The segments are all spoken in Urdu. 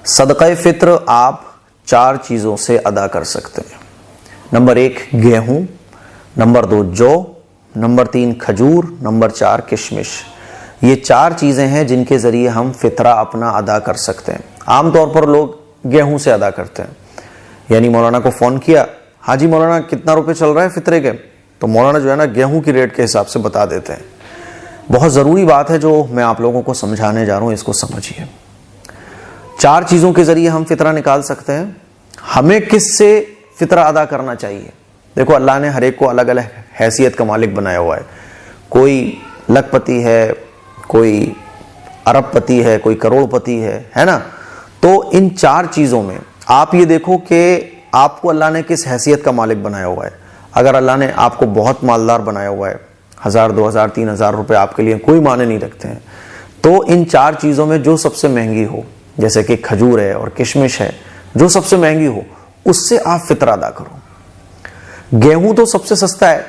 صدقہ فطر آپ 4 چیزوں سے ادا کر سکتے ہیں۔ نمبر 1 گیہوں، نمبر 2 جو، نمبر 3 کھجور، نمبر 4 کشمش۔ یہ 4 چیزیں ہیں جن کے ذریعے ہم فطرہ اپنا ادا کر سکتے ہیں۔ عام طور پر لوگ گیہوں سے ادا کرتے ہیں، یعنی مولانا کو فون کیا، ہاں جی مولانا کتنا روپے چل رہا ہے فطرے کے، تو مولانا جو ہے نا گیہوں کی ریٹ کے حساب سے بتا دیتے ہیں۔ بہت ضروری بات ہے جو میں آپ لوگوں کو سمجھانے جا رہا ہوں، اس کو سمجھیے۔ 4 چیزوں کے ذریعے ہم فطرہ نکال سکتے ہیں۔ ہمیں کس سے فطرہ ادا کرنا چاہیے؟ دیکھو اللہ نے ہر ایک کو الگ الگ حیثیت کا مالک بنایا ہوا ہے، کوئی لکھ پتی ہے، کوئی ارب پتی ہے، کوئی کروڑ پتی ہے نا۔ تو ان 4 چیزوں میں آپ یہ دیکھو کہ آپ کو اللہ نے کس حیثیت کا مالک بنایا ہوا ہے۔ اگر اللہ نے آپ کو بہت مالدار بنایا ہوا ہے، 1000 2000 3000 روپے آپ کے لیے کوئی معنی نہیں رکھتے ہیں، تو ان 4 چیزوں میں جو سب سے مہنگی ہو، جیسے کہ کھجور ہے اور کشمش ہے، جو سب سے مہنگی ہو اس سے آپ فطرہ ادا کرو۔ گیہوں تو سب سے سستا ہے،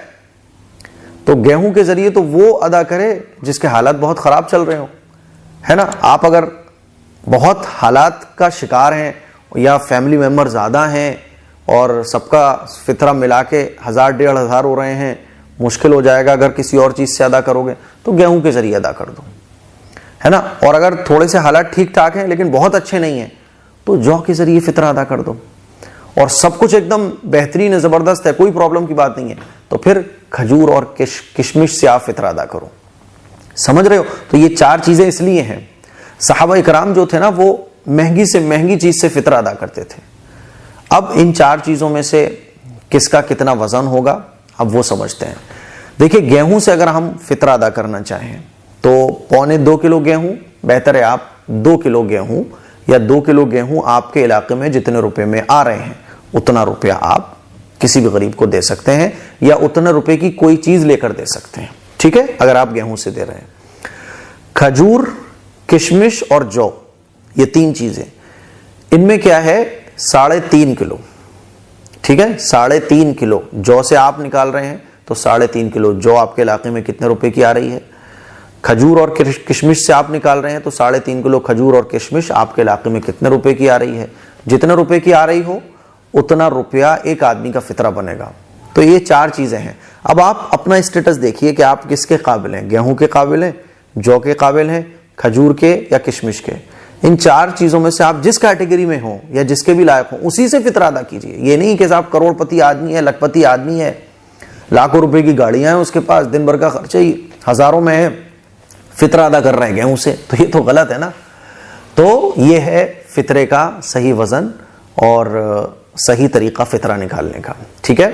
تو گیہوں کے ذریعے تو وہ ادا کرے جس کے حالات بہت خراب چل رہے ہوں، ہے نا۔ آپ اگر بہت حالات کا شکار ہیں یا فیملی ممبر زیادہ ہیں اور سب کا فطرہ ملا کے 1000 1500 ہو رہے ہیں، مشکل ہو جائے گا اگر کسی اور چیز سے ادا کرو گے، تو گیہوں کے ذریعے ادا کر دو، ہے نا۔ اور اگر تھوڑے سے حالات ٹھیک ٹھاک ہیں لیکن بہت اچھے نہیں ہیں، تو جو کے ذریعے فطرہ ادا کر دو۔ اور سب کچھ ایک دم بہترین ہے، زبردست ہے، کوئی پرابلم کی بات نہیں ہے، تو پھر کھجور اور کشمش سے آپ فطرہ ادا کرو۔ سمجھ رہے ہو؟ تو یہ 4 چیزیں اس لیے ہیں۔ صحابہ اکرام جو تھے نا، وہ مہنگی سے مہنگی چیز سے فطرہ ادا کرتے تھے۔ اب ان 4 چیزوں میں سے کس کا کتنا وزن ہوگا، اب وہ سمجھتے ہیں۔ دیکھیں گیہوں سے اگر ہم فطرہ ادا کرنا چاہیں تو 1.25 کلو گیہوں، بہتر ہے آپ 2 کلو گیہوں یا 2 کلو گیہوں آپ کے علاقے میں جتنے روپے میں آ رہے ہیں اتنا روپیہ آپ کسی بھی غریب کو دے سکتے ہیں، یا اتنے روپے کی کوئی چیز لے کر دے سکتے ہیں، ٹھیک ہے، اگر آپ گیہوں سے دے رہے ہیں۔ کھجور، کشمش اور جو، یہ 3 چیزیں، ان میں کیا ہے 3.5 کلو، ٹھیک ہے، 3.5 کلو جو سے آپ نکال رہے ہیں تو 3.5 کلو جو آپ کے علاقے میں کتنے روپے کی آ رہی ہے۔ کھجور اور کشمش سے آپ نکال رہے ہیں تو 3.5 کلو کھجور اور کشمش آپ کے علاقے میں کتنے روپے کی آ رہی ہے۔ جتنے روپے کی آ رہی ہو اتنا روپیہ ایک آدمی کا فطرہ بنے گا۔ تو یہ 4 چیزیں ہیں۔ اب آپ اپنا اسٹیٹس دیکھیے کہ آپ کس کے قابل ہیں، گیہوں کے قابل ہیں، جو کے قابل ہیں، کھجور کے یا کشمش کے۔ ان 4 چیزوں میں سے آپ جس کیٹیگری میں ہوں یا جس کے بھی لائق ہوں اسی سے فطرہ ادا کیجئے۔ یہ نہیں کہ آپ کروڑ پتی آدمی ہے، لکھ پتی آدمی ہے، لاکھوں روپے کی گاڑیاں ہیں اس کے پاس، دن بھر کا خرچہ ہی ہزاروں میں ہے، فطرہ ادا کر رہے ہیں گیہوں سے، تو یہ تو غلط ہے نا۔ تو یہ ہے فطرے کا صحیح وزن اور صحیح طریقہ فطرہ نکالنے کا، ٹھیک ہے۔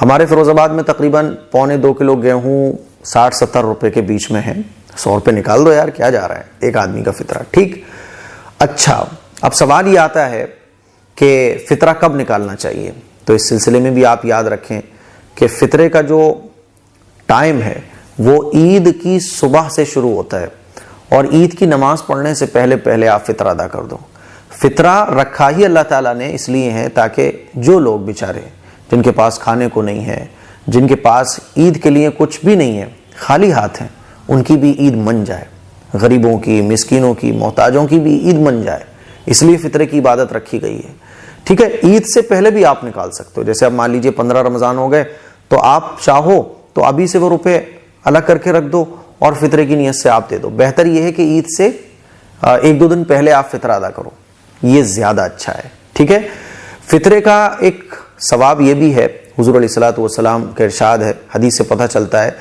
ہمارے فیروز آباد میں تقریباً 1.25 کلو گیہوں 60-70 روپے کے بیچ میں ہے۔ 100 روپے نکال دو یار، کیا جا رہا ہے ایک آدمی کا فطرہ، ٹھیک۔ اچھا، اب سوال یہ آتا ہے کہ فطرہ کب نکالنا چاہیے، تو اس سلسلے میں بھی آپ یاد رکھیں کہ فطرے کا جو ٹائم ہے وہ عید کی صبح سے شروع ہوتا ہے، اور عید کی نماز پڑھنے سے پہلے آپ فطرہ ادا کر دو۔ فطرہ رکھا ہی اللہ تعالیٰ نے اس لیے ہے تاکہ جو لوگ بیچارے جن کے پاس کھانے کو نہیں ہے، جن کے پاس عید کے لیے کچھ بھی نہیں ہے، خالی ہاتھ ہیں، ان کی بھی عید من جائے، غریبوں کی، مسکینوں کی، محتاجوں کی بھی عید من جائے، اس لیے فطرے کی عبادت رکھی گئی ہے، ٹھیک ہے۔ عید سے پہلے بھی آپ نکال سکتے ہو، جیسے اب مان لیجئے 15 رمضان ہو گئے تو آپ چاہو تو ابھی سے وہ روپے الگ کر کے رکھ دو اور فطرے کی نیت سے آپ دے دو۔ بہتر یہ ہے کہ عید سے 1-2 دن پہلے آپ فطرہ ادا کرو، یہ زیادہ اچھا ہے، ٹھیک ہے۔ فطرے کا ایک ثواب یہ بھی ہے، حضور علیہ الصلوۃ والسلام کا ارشاد ہے، حدیث سے پتہ چلتا ہے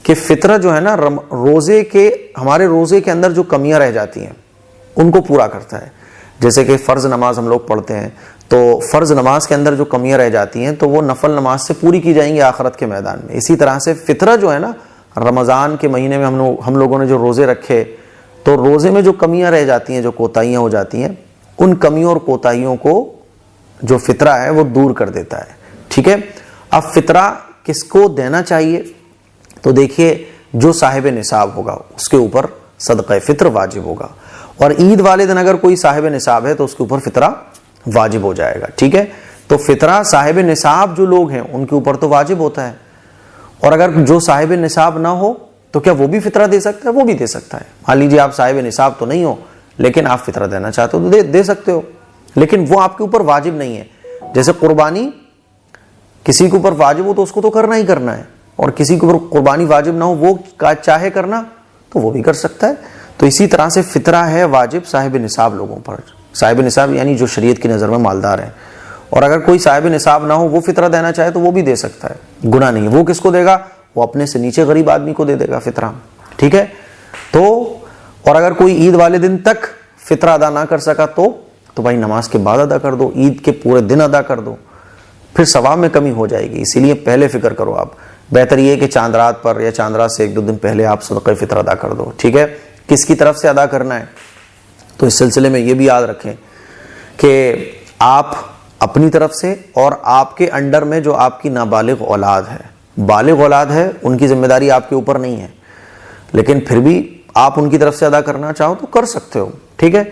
کہ فطرہ جو ہے نا ہمارے روزے کے اندر جو کمیاں رہ جاتی ہیں ان کو پورا کرتا ہے۔ جیسے کہ فرض نماز ہم لوگ پڑھتے ہیں تو فرض نماز کے اندر جو کمیاں رہ جاتی ہیں تو وہ نفل نماز سے پوری کی جائیں گی آخرت کے میدان میں۔ اسی طرح سے فطرہ جو ہے نا، رمضان کے مہینے میں ہم لوگوں نے جو روزے رکھے تو روزے میں جو کمیاں رہ جاتی ہیں، جو کوتاہیاں ہو جاتی ہیں، ان کمیوں اور کوتاہیوں کو جو فطرہ ہے وہ دور کر دیتا ہے، ٹھیک ہے۔ اب فطرہ کس کو دینا چاہیے، تو دیکھیے جو صاحب نصاب ہوگا اس کے اوپر صدقہ فطر واجب ہوگا، اور عید والے دن اگر کوئی صاحب نصاب ہے تو اس کے اوپر فطرہ واجب ہو جائے گا، ٹھیک ہے۔ تو فطرہ صاحب نصاب جو لوگ ہیں ان کے اوپر تو واجب ہوتا ہے، اور اگر جو صاحب نصاب نہ ہو تو کیا وہ بھی فطرہ دے سکتا ہے؟ وہ بھی دے سکتا ہے۔ مان لیجیے آپ صاحب نصاب تو نہیں ہو لیکن آپ فطرہ دینا چاہتے ہو تو دے سکتے ہو، لیکن وہ آپ کے اوپر واجب نہیں ہے. جیسے قربانی کسی کے اوپر واجب ہو تو اس کو تو کرنا ہی کرنا ہے، اور کسی کے اوپر قربانی واجب نہ ہو وہ چاہے کرنا تو وہ بھی کر سکتا ہے. تو اسی طرح سے فطرہ ہے واجب صاحب نصاب لوگوں پر. صاحب نصاب یعنی جو شریعت کی نظر میں مالدار ہے، اور اگر کوئی صاحب نصاب نہ ہو وہ فطرہ دینا چاہے تو وہ بھی دے سکتا ہے، گناہ نہیں. وہ کس کو دے گا؟ وہ اپنے سے نیچے غریب آدمی کو دے دے گا فطرہ. ٹھیک ہے. تو اور اگر کوئی عید والے دن تک فطرہ ادا نہ کر سکا تو بھائی نماز کے بعد ادا کر دو، عید کے پورے دن ادا کر دو، پھر ثواب میں کمی ہو جائے گی. اسی لیے پہلے فکر کرو. آپ بہتر یہ کہ چاند رات پر یا چاند رات سے 1-2 دن پہلے آپ صدقہ فطر ادا کر دو. ٹھیک ہے. کس کی طرف سے ادا کرنا ہے؟ تو اس سلسلے میں یہ بھی یاد رکھیں کہ آپ اپنی طرف سے، اور آپ کے انڈر میں جو آپ کی نابالغ اولاد ہے، بالغ اولاد ہے، ان کی ذمہ داری آپ کے اوپر نہیں ہے، لیکن پھر بھی آپ ان کی طرف سے ادا کرنا چاہو تو کر سکتے ہو. ٹھیک ہے.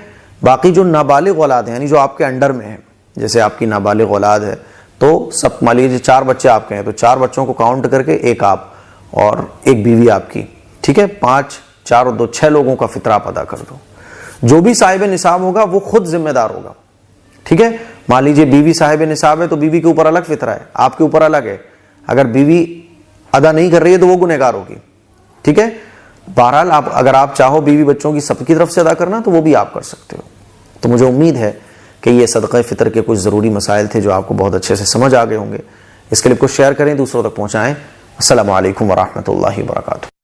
باقی جو نابالغ اولاد ہے یعنی جو آپ کے انڈر میں ہے، جیسے آپ کی نابالغ اولاد ہے تو سب مان لیجیے 4 بچے آپ کے ہیں تو 4 بچوں کو کاؤنٹ کر کے ایک آپ اور ایک بیوی آپ کی. ٹھیک ہے. 5 4 اور 2 6 لوگوں کا فطرہ آپ ادا کر دو. جو بھی صاحب نصاب ہوگا وہ خود ذمہ دار ہوگا. ٹھیک ہے. مان لیجیے بیوی صاحب نصاب ہے تو بیوی کے اوپر الگ فطرہ ہے، آپ کے اوپر الگ ہے. اگر بیوی ادا نہیں کر رہی ہے تو وہ گنہگار ہوگی. ٹھیک ہے. بہرحال اگر آپ چاہو بیوی بچوں کی سب کی طرف سے ادا کرنا تو وہ بھی آپ کر سکتے ہو. تو مجھے امید ہے کہ یہ صدقہ فطر کے کچھ ضروری مسائل تھے جو آپ کو بہت اچھے سے سمجھ آ گئے ہوں گے. اس کلپ کو شیئر کریں، دوسروں تک پہنچائیں. السلام علیکم ورحمۃ اللہ وبرکاتہ.